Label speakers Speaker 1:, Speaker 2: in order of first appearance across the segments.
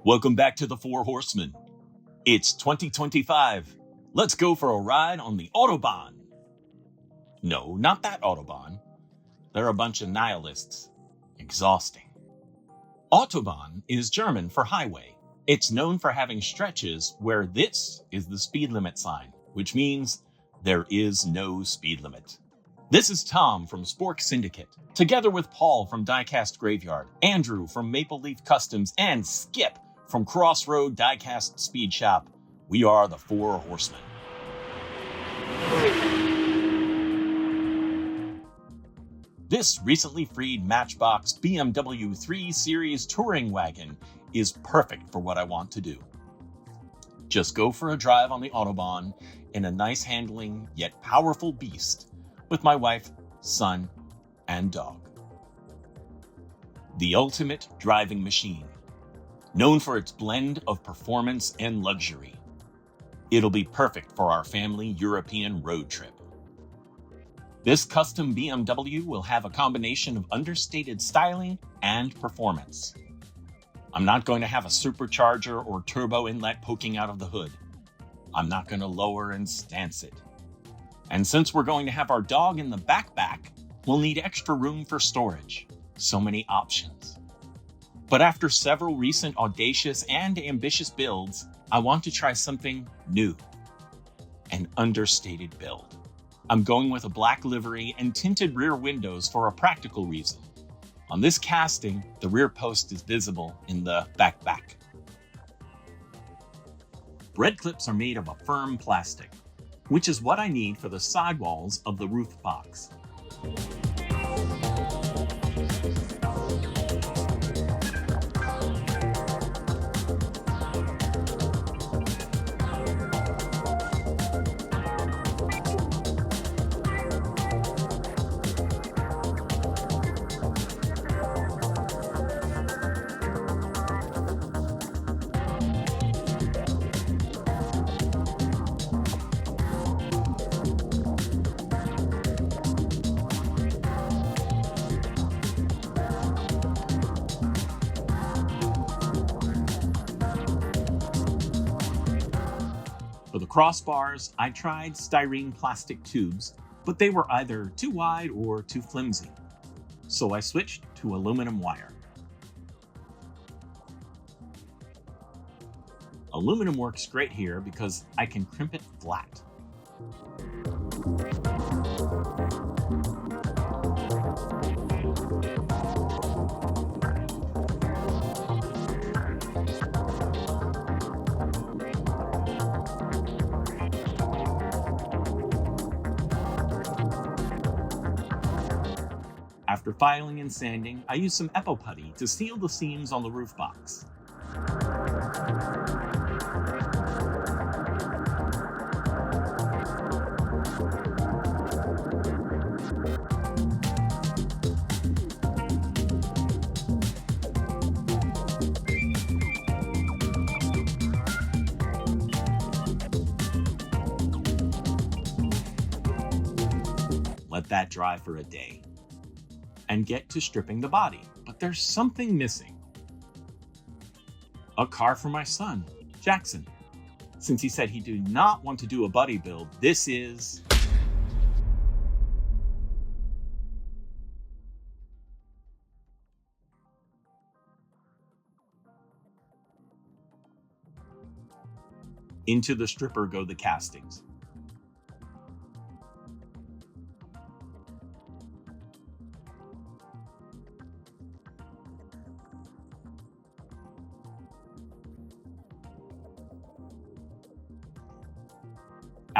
Speaker 1: Welcome back to the Four Horsemen. It's 2025. Let's go for a ride on the Autobahn. No, not that Autobahn. They're a bunch of nihilists. Exhausting. Autobahn is German for highway. It's known for having stretches where this is the speed limit sign, which means there is no speed limit. This is Tom from Spork Syndicate, together with Paul from Diecast Graveyard, Andrew from Maple Leaf Customs, and Skip from Crossroad Diecast Speed Shop. We are the Four Horsemen. This recently freed Matchbox BMW 3 Series touring wagon is perfect for what I want to do. Just go for a drive on the Autobahn in a nice handling yet powerful beast with my wife, son, and dog. The ultimate driving machine, known for its blend of performance and luxury. It'll be perfect for our family European road trip. This custom BMW will have a combination of understated styling and performance. I'm not going to have a supercharger or turbo inlet poking out of the hood. I'm not going to lower and stance it. And since we're going to have our dog in the backpack, we'll need extra room for storage. So many options. But after several recent audacious and ambitious builds, I want to try something new. An understated build. I'm going with a black livery and tinted rear windows for a practical reason. On this casting, the rear post is visible in the backpack. Bread clips are made of a firm plastic, which is what I need for the sidewalls of the roof box. For the crossbars, I tried styrene plastic tubes, but they were either too wide or too flimsy. So I switched to aluminum wire. Aluminum works great here because I can crimp it flat. After filing and sanding, I used some Epo putty to seal the seams on the roof box. Let that dry for a day and get to stripping the body. But there's something missing. A car for my son, Jackson. Since he said he did not want to do a buddy build, this is... Into the stripper go the castings.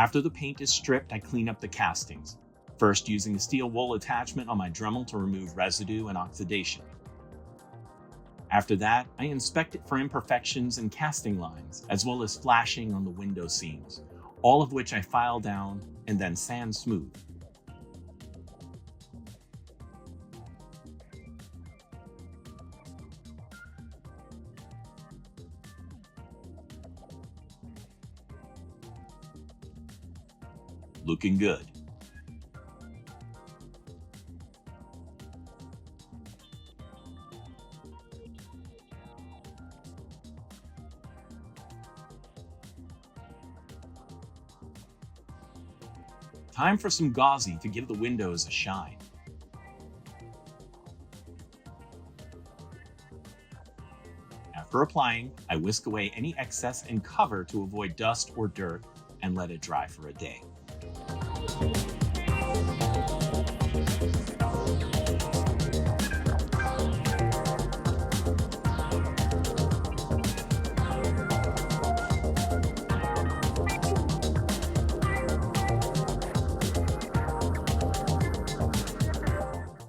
Speaker 1: After the paint is stripped, I clean up the castings, first using a steel wool attachment on my Dremel to remove residue and oxidation. After that, I inspect it for imperfections and casting lines, as well as flashing on the window seams, all of which I file down and then sand smooth. Looking good. Time for some gauzy to give the windows a shine. After applying, I whisk away any excess and cover to avoid dust or dirt and let it dry for a day.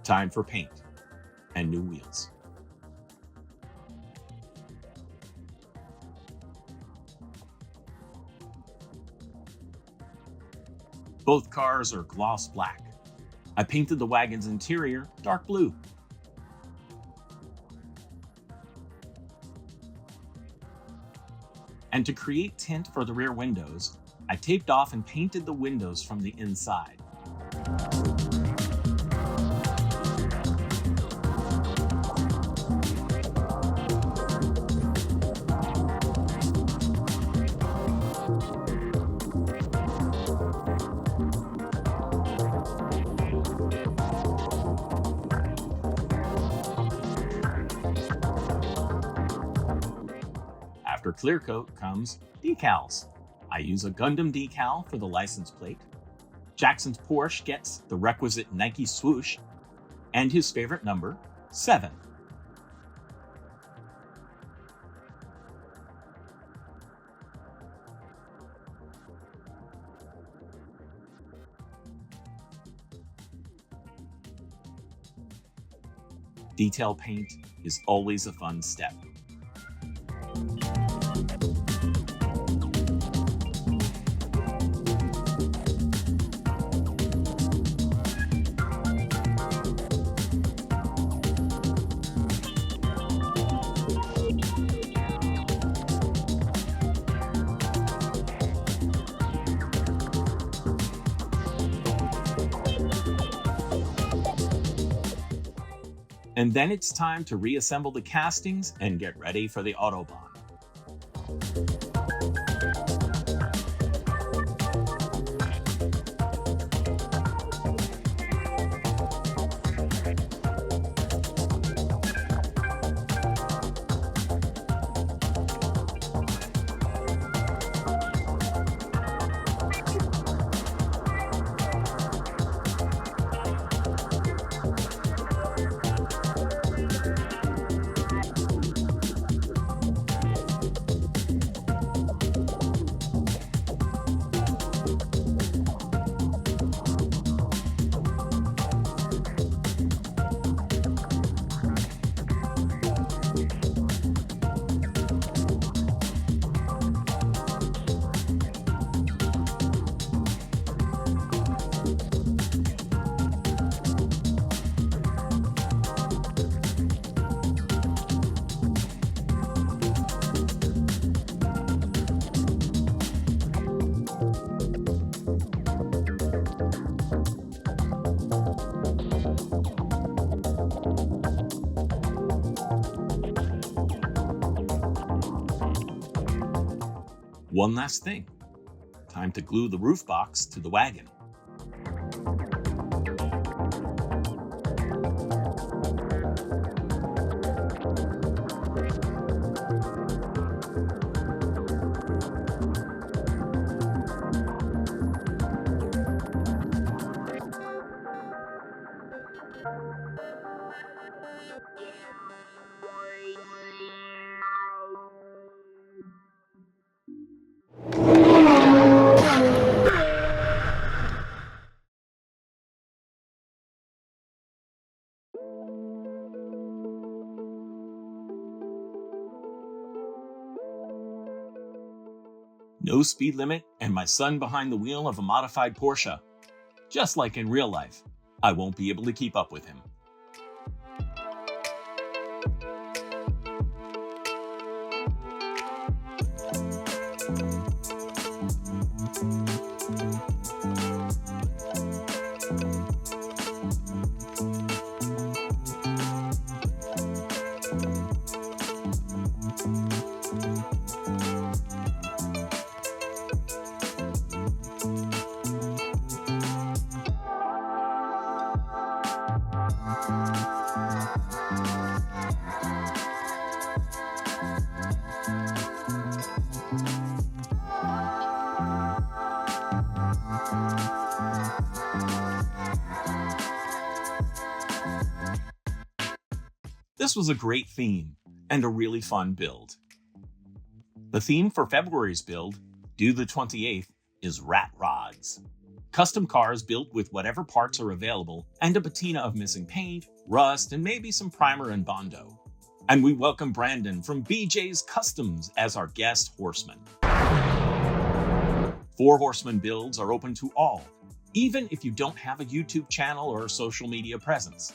Speaker 1: Time for paint and new wheels. Both cars are gloss black. I painted the wagon's interior dark blue. And to create tint for the rear windows, I taped off and painted the windows from the inside. After clear coat comes decals. I use a Gundam decal for the license plate. Jackson's Porsche gets the requisite Nike swoosh and his favorite number, 7. Detail paint is always a fun step. And then it's time to reassemble the castings and get ready for the Autobahn. One last thing. Time to glue the roof box to the wagon. No speed limit and my son behind the wheel of a modified Porsche. Just like in real life, I won't be able to keep up with him. This was a great theme and a really fun build. The theme for February's build, due the 28th, is Rat Rods. Custom cars built with whatever parts are available and a patina of missing paint, rust, and maybe some primer and Bondo. And we welcome Brandon from BJ's Customs as our guest horseman. 4 Horsemen builds are open to all, even if you don't have a YouTube channel or social media presence.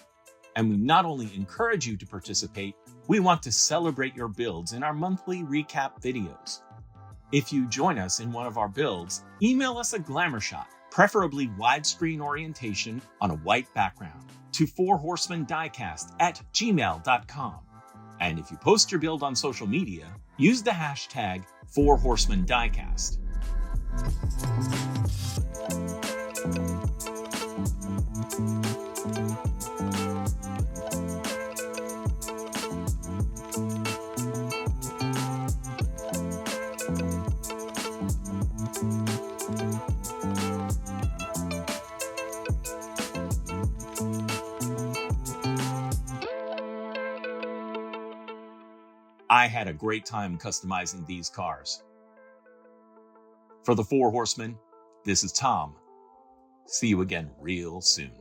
Speaker 1: And we not only encourage you to participate, we want to celebrate your builds in our monthly recap videos. If you join us in one of our builds, email us a glamour shot, preferably widescreen orientation on a white background, to 4horsemendiecast@gmail.com. And if you post your build on social media, use the hashtag 4horsemendiecast. I had a great time customizing these cars. For the 4 Horsemen, this is Tom. See you again real soon.